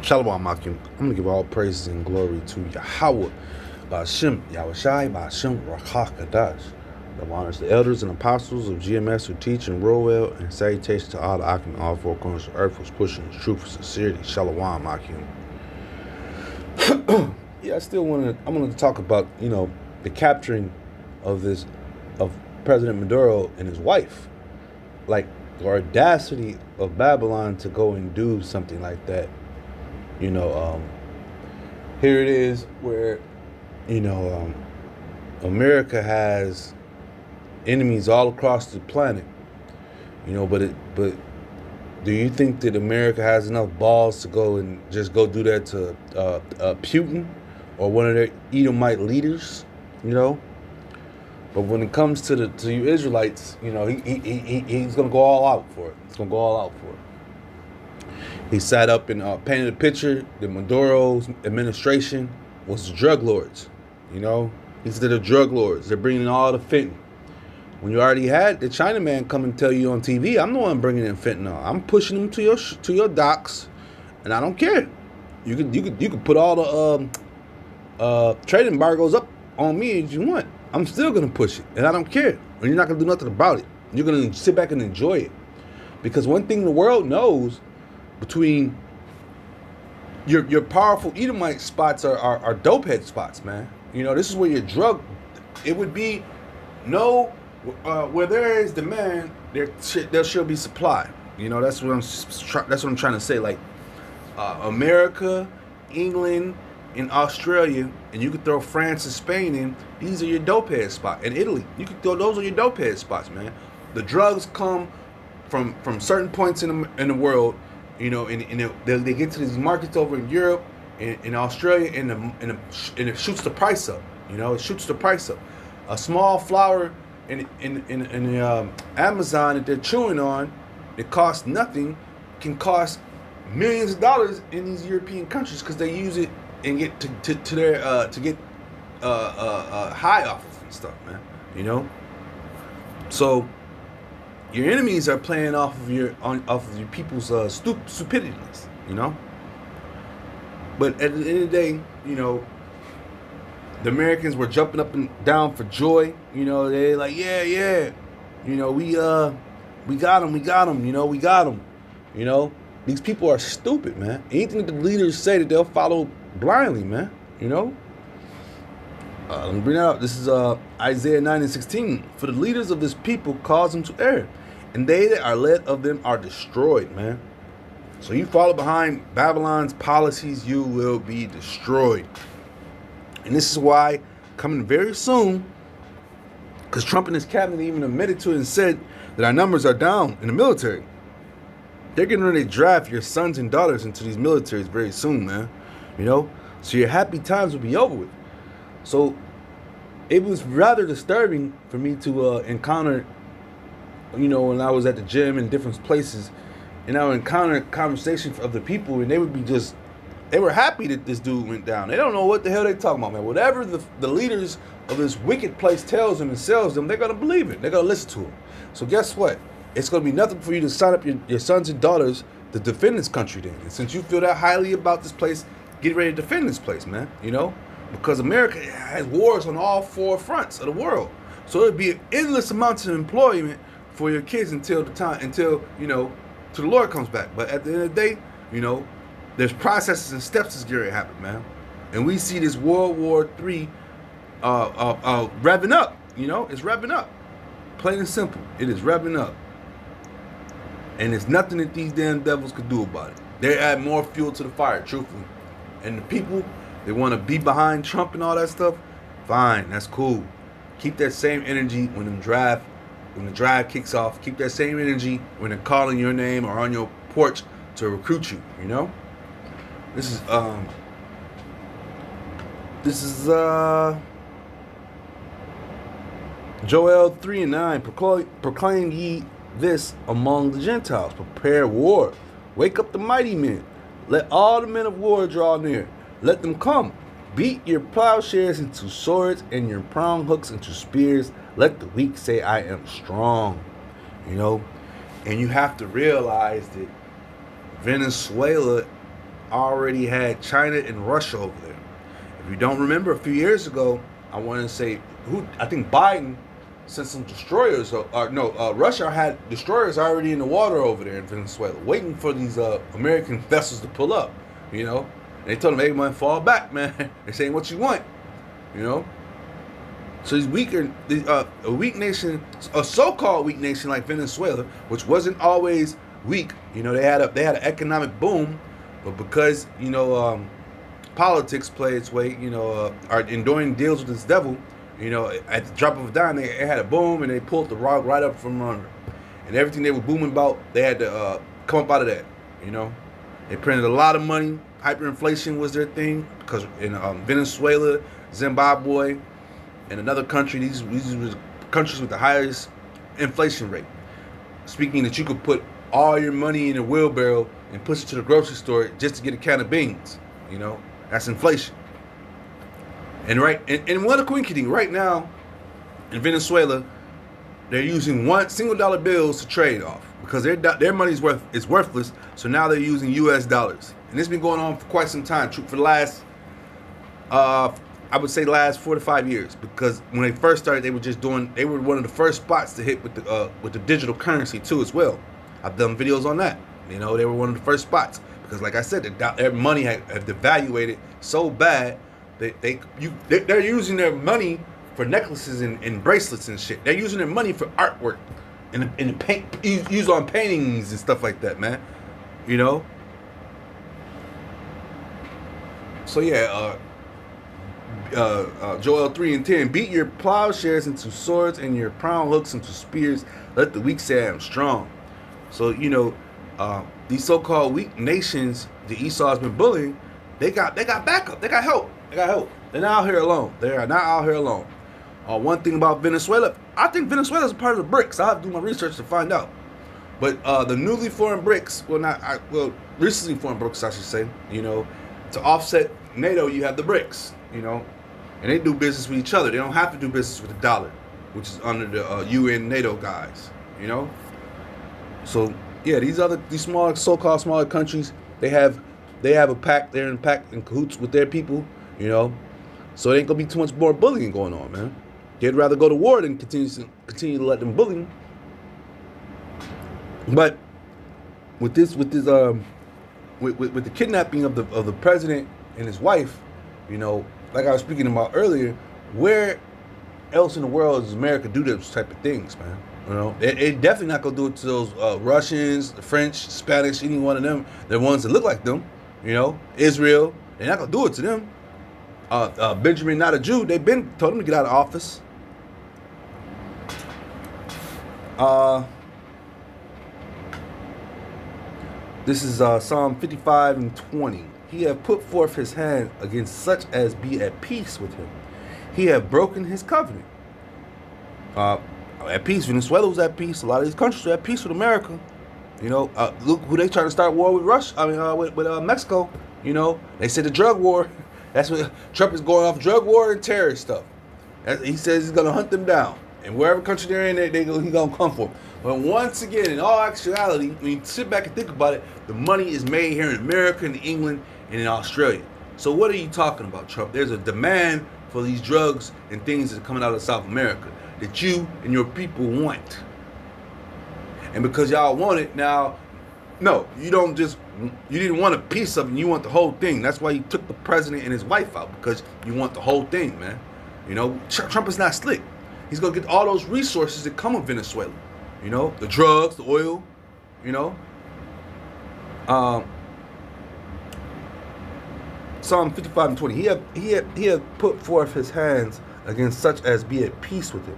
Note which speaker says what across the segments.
Speaker 1: Shalom Akim. I'm going to give all praises and glory to Yahweh, Ba'ashem, Yahushai, Ba'ashem, Rakakadash. The honors the elders and apostles of GMS who teach and roll well, and salutation to all the Akim, all four corners of earth, who's pushing the truth for sincerity. Shalom Akim. Yeah, I wanted to talk about, the capturing of President Maduro and his wife. Like, the audacity of Babylon to go and do something like that. Here it is where, America has enemies all across the planet, but do you think that America has enough balls to go and just go do that to Putin or one of their Edomite leaders, But when it comes to you Israelites, he's gonna go all out for it. He's gonna go all out for it. He sat up and painted a picture that Maduro's administration was drug lords. He said they're drug lords. They're bringing in all the fentanyl. When you already had the Chinaman come and tell you on TV, I'm the one bringing in fentanyl. I'm pushing them to your docks, and I don't care. You could put all the trade embargoes up on me if you want. I'm still gonna push it, and I don't care. And you're not gonna do nothing about it. You're gonna sit back and enjoy it, because one thing the world knows, between your powerful Edomite spots are dope head spots, man. This is where your drug. It would be where there is demand, there shall be supply. That's what I'm trying to say. Like America, England, and Australia, and you could throw France and Spain in. These are your dope head spots. And Italy, you could throw those are your dope head spots, man. The drugs come from certain points in the world, and they get to these markets over in Europe, in Australia, and it shoots the price up. It shoots the price up. A small flower in the Amazon that they're chewing on, it costs nothing, can cost millions of dollars in these European countries because they use it and get to their to get high off of and stuff, man. So your enemies are playing off of your people's stupidities, But at the end of the day, the Americans were jumping up and down for joy. They're like, yeah. We got them. We got them. These people are stupid, man. Anything that the leaders say, that they'll follow blindly, man. Let me bring that up. This is Isaiah 9:16. For the leaders of this people cause them to err, and they that are led of them are destroyed, man. So you follow behind Babylon's policies, you will be destroyed. And this is why, coming very soon, because Trump and his cabinet even admitted to it and said that our numbers are down in the military. They're getting ready to draft your sons and daughters into these militaries very soon, man. So your happy times will be over with. So it was rather disturbing for me to encounter, when I was at the gym in different places, and I would encounter conversations of the people, and they would be they were happy that this dude went down. They don't know what the hell they talking about, man. Whatever the leaders of this wicked place tells them and sells them, they're going to believe it. They're going to listen to him. So guess what? It's going to be nothing for you to sign up your sons and daughters to defend this country then. And since you feel that highly about this place, get ready to defend this place, man. Because America has wars on all four fronts of the world. So it'll be endless amounts of employment for your kids until till the Lord comes back. But at the end of the day, there's processes and steps that's going to happen, man. And we see this World War III revving up. It's revving up. Plain and simple. It is revving up. And there's nothing that these damn devils could do about it. They add more fuel to the fire, truthfully. And the people, they want to be behind Trump and all that stuff. Fine, that's cool. Keep that same energy when the drive kicks off. Keep that same energy when they're calling your name or on your porch to recruit you. This is Joel 3:9. Proclaim ye this among the Gentiles. Prepare war. Wake up the mighty men. Let all the men of war draw near. Let them come. Beat your plowshares into swords and your prong hooks into spears. Let the weak say, I am strong. And you have to realize that Venezuela already had China and Russia over there. If you don't remember, a few years ago, I want to say I think Biden sent some destroyers. Russia had destroyers already in the water over there in Venezuela, waiting for these American vessels to pull up. You know, and they told them, "Hey, man, fall back, man. This ain't what you want." You know. So a weak nation, a so-called weak nation like Venezuela, which wasn't always weak. You know, they had an economic boom, but because politics play its way, are enduring deals with this devil. You know, at the drop of a dime, they had a boom and they pulled the rug right up from under, and everything they were booming about, they had to come up out of that. You know, they printed a lot of money. Hyperinflation was their thing because in Venezuela, Zimbabwe, and another country, these were countries with the highest inflation rate. Speaking that you could put all your money in a wheelbarrow and push it to the grocery store just to get a can of beans. You know, that's inflation. And one of the queen thing right now in Venezuela, they're using $1 bills to trade off because their money is worthless. So now they're using U.S. dollars, and this has been going on for quite some time. For the last I would say last 4 to 5 years, because when they first started, they were one of the first spots to hit with the digital currency too as well. I've done videos on that. You know, they were one of the first spots because, like I said, their money have devaluated so bad that they're using their money for necklaces and bracelets and shit. They're using their money for artwork and paint, used on paintings and stuff like that, man. You know. So yeah. Joel 3:10, beat your plowshares into swords and your proud hooks into spears. Let the weak say I'm strong. So these so-called weak nations that Esau has been bullying, they got backup. They got help. They're not out here alone. They are not out here alone. One thing about Venezuela, I think Venezuela is a part of the BRICS. I have to do my research to find out. But the newly formed BRICS, recently formed BRICS, I should say. To offset NATO, you have the BRICS. And they do business with each other. They don't have to do business with the dollar, which is under the UN NATO guys. So yeah, these smaller, so-called smaller countries, they have a pact. They're in cahoots with their people. So it ain't gonna be too much more bullying going on, man. They'd rather go to war than continue to let them bully them. But with the kidnapping of the president and his wife, like I was speaking about earlier, where else in the world does America do those type of things, man? They definitely not gonna do it to those Russians, the French, Spanish, any one of them. They're ones that look like them. Israel, they're not gonna do it to them. Benjamin, not a Jew, they've been told him to get out of office. This is Psalm 55:20. He hath put forth his hand against such as be at peace with him. He hath broken his covenant. At peace. Venezuela was at peace. A lot of these countries are at peace with America. Look who they trying to start war with Russia. With Mexico. They said the drug war. That's what Trump is going off, drug war and terrorist stuff. He says he's gonna hunt them down, and wherever country they're in, he's gonna come for them. But once again, in all actuality, when you sit back and think about it, the money is made here in America, in England, and in Australia. So what are you talking about, Trump? There's a demand for these drugs and things that are coming out of South America that you and your people want. And because y'all want it now, no, you didn't want a piece of it, you want the whole thing. That's why you took the president and his wife out, because you want the whole thing, man. Trump is not slick. He's going to get all those resources that come with Venezuela. The drugs, the oil, Psalm 55:20. He had put forth his hands against such as be at peace with him.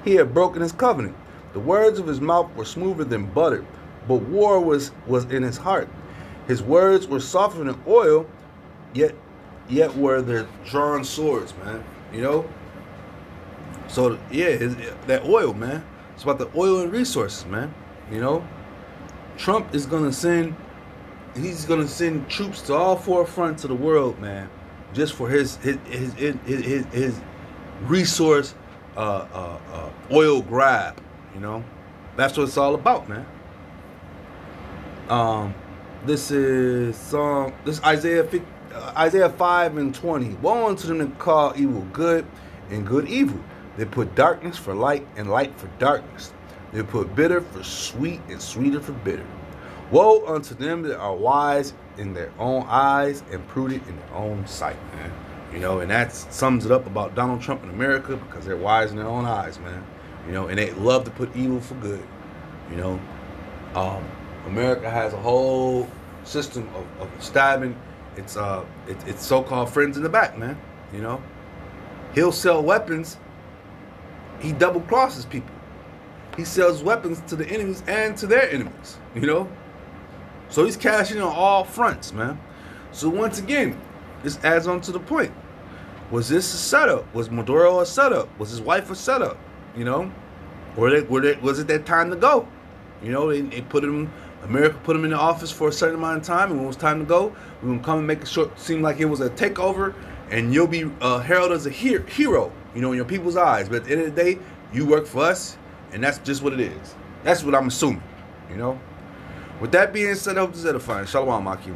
Speaker 1: He had broken his covenant. The words of his mouth were smoother than butter, but war was in his heart. His words were softer than oil, yet were their drawn swords, man. So yeah, that oil, man. It's about the oil and resources, man. Trump is gonna send. He's gonna send troops to all four fronts of the world, man, just for his resource oil grab. That's what it's all about, man. This is Isaiah 5:20. Woe unto them that call evil good and good evil. They put darkness for light and light for darkness. They put bitter for sweet and sweeter for bitter. Woe unto them that are wise in their own eyes and prudent in their own sight, man. You know, and that sums it up about Donald Trump in America, because they're wise in their own eyes, man. You know, and they love to put evil for good. You know, America has a whole system of stabbing its so-called friends in the back, man. You know, he'll sell weapons. He double crosses people. He sells weapons to the enemies and to their enemies. You know, so he's cashing on all fronts, man. So once again, this adds on to the point. Was this a setup? Was Maduro a setup? Was his wife a setup? You know, was it that time to go? You know, they put him. America put him in the office for a certain amount of time, and when it was time to go, we gonna come and make it seem like it was a takeover, and you'll be heralded as a hero, you know, in your people's eyes. But at the end of the day, you work for us, and that's just what it is. That's what I'm assuming, you know. With that being said, I hope this is edifying. Shalom, Akim.